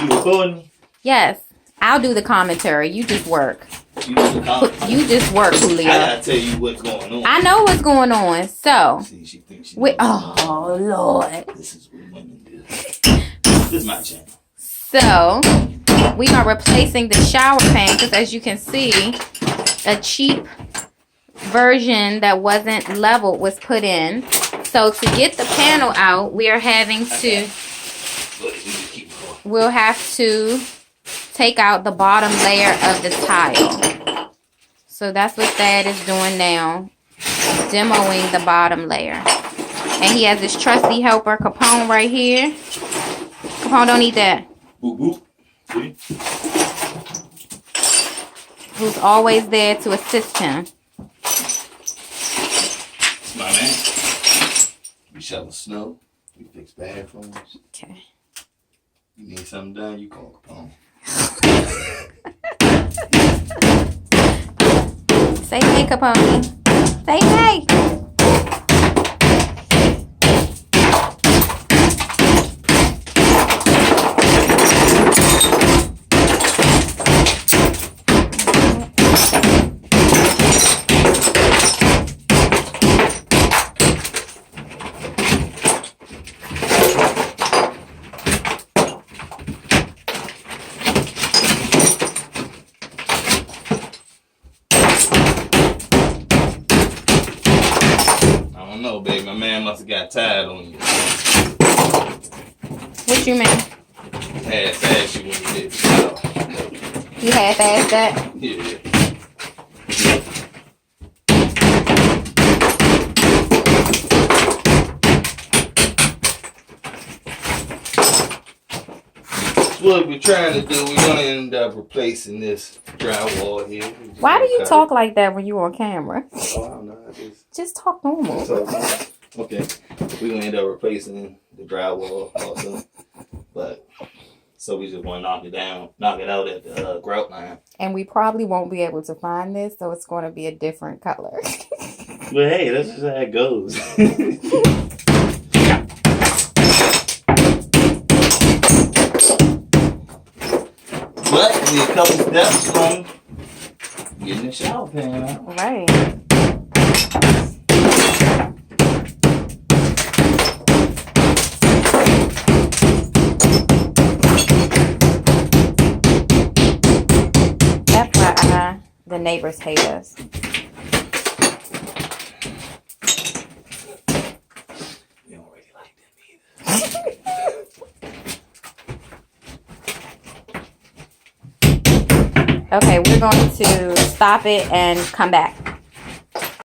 You recording? Yes. I'll do the commentary. You just work. You do the commentary. You just work, Julio. I gotta tell you what's going on. I know what's going on. So. See, she thinks she oh, Lord. This is what women do. This is my channel. So, we are replacing the shower pan because as you can see, a cheap version that wasn't leveled was put in. So, to get the panel out, we are having to, we'll have to take out the bottom layer of the tile. So, that's what Thad is doing now, demoing the bottom layer. And he has this trusty helper, Capone, right here. Capone, don't eat that. Boop, boop. See? Who's always there to assist him. It's my man. We shovel snow. We fix bathrooms. Okay. You need something done, you call Capone. Say hey, Capone. Say hey. No, babe, my man must have got tired on you. What you mean? Half-assed you when you did. You half-assed that? Yeah. What we're trying to do, we're going to end up replacing this drywall here. Why do you talk like that when you're on camera? Oh, I don't know. Just talk normal. Okay. We're going to end up replacing the drywall also. But, so we just want to knock it out at the grout line. And we probably won't be able to find this, so it's going to be a different color. Well, hey, that's just how it goes. But we a couple steps from getting the shower pan out. Right. FYI, the neighbors hate us. We don't really like them either. Okay, we're going to stop it and come back.